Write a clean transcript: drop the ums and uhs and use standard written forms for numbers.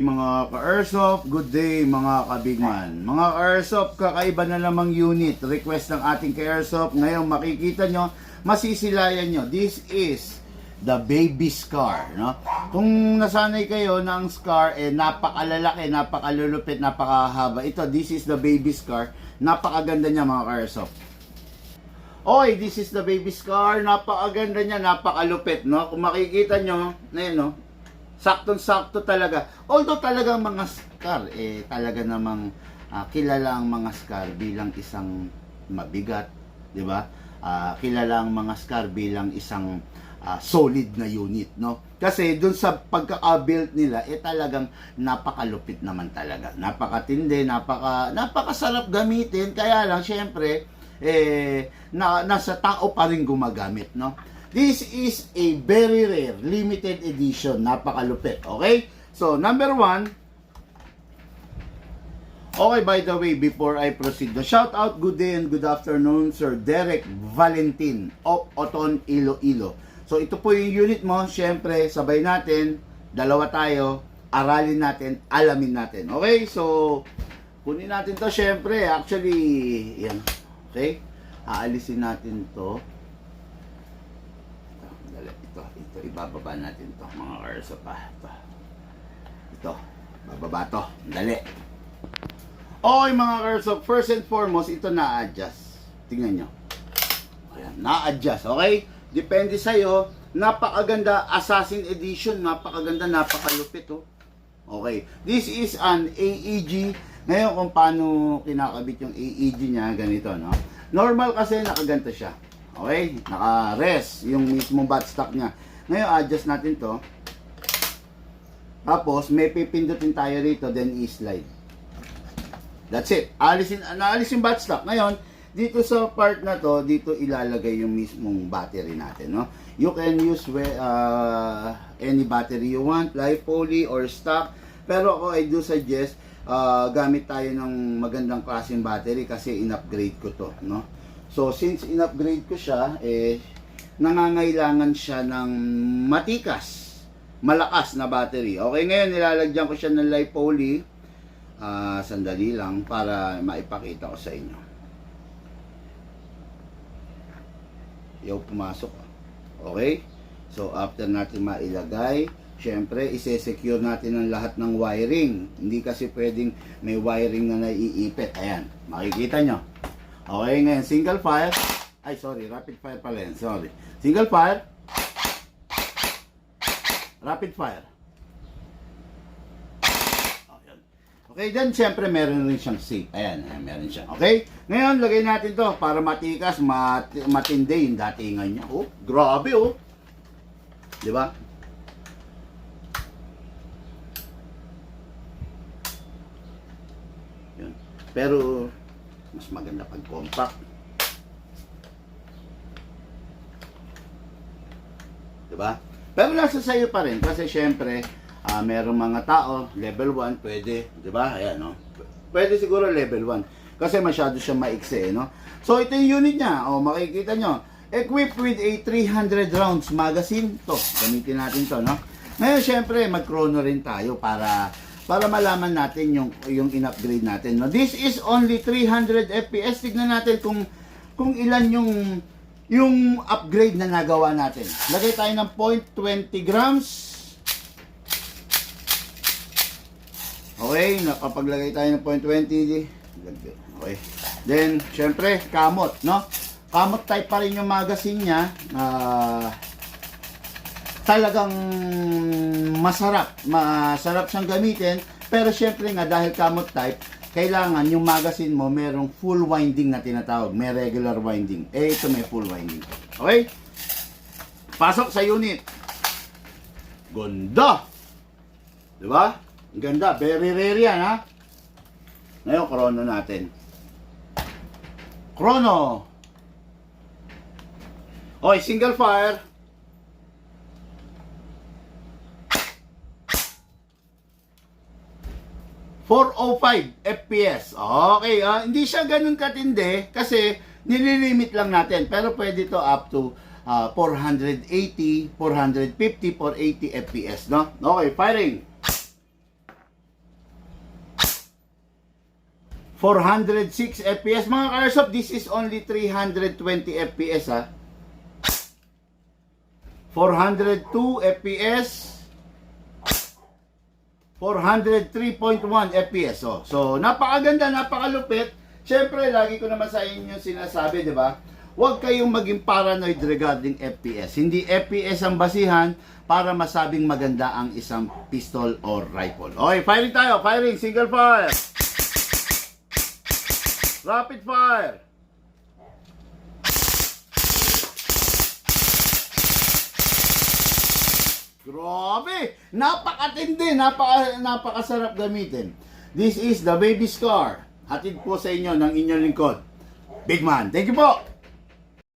Mga ka-Airsoft, good day mga kabigman. Mga ka-Airsoft, kakaiba na lamang unit. Request ng ating ka-Airsoft. Ngayon makikita nyo, masisilayan nyo. This is the baby scar. No? Kung nasanay kayo na ang scar, napakalalaki, napakalulupit, napakahaba. Ito, this is the baby scar. Napakaganda niya mga ka-Airsoft. Oy, this is the baby scar. Napakaganda niya, napakalupit. No? Kung makikita nyo, ngayon no, saktong-sakto talaga. Although talagang mga scar, talaga namang kilala ang mga scar bilang isang mabigat, di ba? Kilala ang mga scar bilang isang solid na unit, no? Kasi dun sa pagkaka-build nila, talagang napakalupit naman talaga. Napakatindi, napakasarap gamitin, kaya lang, syempre, nasa tao pa rin gumagamit, no? This is a very rare, limited edition. Napakalupit. Okay? So, number 1. Okay, by the way, before I proceed, shout out, good day and good afternoon, Sir Derek Valentin of Oton, Iloilo. So, ito po yung unit mo. Siyempre, sabay natin, dalawa tayo, aralin natin, alamin natin. Okay? So, kunin natin to. Siyempre, actually, yan. Okay? Aalisin natin to. Ito, ibababa natin to mga Airsoft pa. Ito, bababa to. Dali. Okay mga Airsoft, first and foremost, ito na-adjust. Tingnan nyo. Ayan, na-adjust, okay? Depende sa'yo. Napakaganda, Assassin Edition. Napakaganda, napakalupit, oh. Okay, this is an AEG. Ngayon kung paano kinakabit yung AEG niya, ganito, no? Normal kasi nakaganto siya. Okay, naka-rest yung mismong buttstock niya. Ngayon, adjust natin to. Tapos, may pipindutin tayo rito, then i-slide. That's it. Naalis yung buttstock. Ngayon, dito sa part na to, dito ilalagay yung mismong battery natin, no? You can use any battery you want, live poly or stock. Pero ako, I do suggest, gamit tayo ng magandang klaseng battery kasi in-upgrade ko to, no? So, since in-upgrade ko siya, nangangailangan siya ng matikas, malakas na battery. Okay, ngayon nilalagyan ko siya ng live poly. Sandali lang para maipakita ko sa inyo. Yung pumasok. Okay? So, after natin mailagay, syempre, ise-secure natin ang lahat ng wiring. Hindi kasi pwedeng may wiring na naiipit. Ayan, makikita nyo. Okay, ngayon, single fire. Ay, sorry, rapid fire pala yan. Sorry. Single fire. Rapid fire. Okay, then, syempre, meron rin siyang safe. Ayan, meron siya. Okay? Ngayon, lagay natin to para matikas, matindi yung datingan niya. Oh, grabe, oh. Diba? Yun. Pero, mas maganda pag compact. Diba? Pero nasa sayo pa rin kasi syempre merong mga tao level 1 pwede, diba? Ayan, no? Pwede siguro level 1 kasi masyado siya maiksi, no? So ito yung unit niya. Makikita nyo. Equipped with a 300 rounds magazine. To, gamitin natin to, no? Ngayon syempre mag-chrono rin tayo para malaman natin yung in-upgrade natin, no? This is only 300 FPS. Tignan natin kung ilan yung upgrade na nagawa natin. Lagay tayo ng 0.20 grams. Okay, nakapaglagay tayo ng 0.20. Okay. Then, syempre, kamot, no? Kamot type pa rin yung magazine niya. Talagang masarap siyang gamitin, pero syempre nga dahil kamot type, kailangan yung magazine mo merong full winding na tinatawag, may regular winding. Ito may full winding. Okay? Pasok sa unit. Ganda! Diba? Ganda, very rare yan, ha? Ngayon, chrono natin. Chrono! Okay, single fire. 405 FPS. Okay, hindi siya ganun katindi kasi nililimit lang natin. Pero pwede to up to 480, 450, 480 FPS, no? Okay, firing. 406 FPS. Mga ka-airsoft, this is only 320 FPS ha. 402 FPS. 403.1 FPS. So, napakaganda, napakalupit. Siyempre, lagi ko naman sa inyo sinasabi, di ba? Huwag kayong maging paranoid regarding FPS. Hindi FPS ang basihan para masabing maganda ang isang pistol or rifle. Okay, firing tayo. Firing, single fire. Rapid fire. Grabe! Napakatindi! Napakasarap gamitin. This is the Baby Scar. Hatid po sa inyo ng inyong lingkod, Big Man. Thank you po!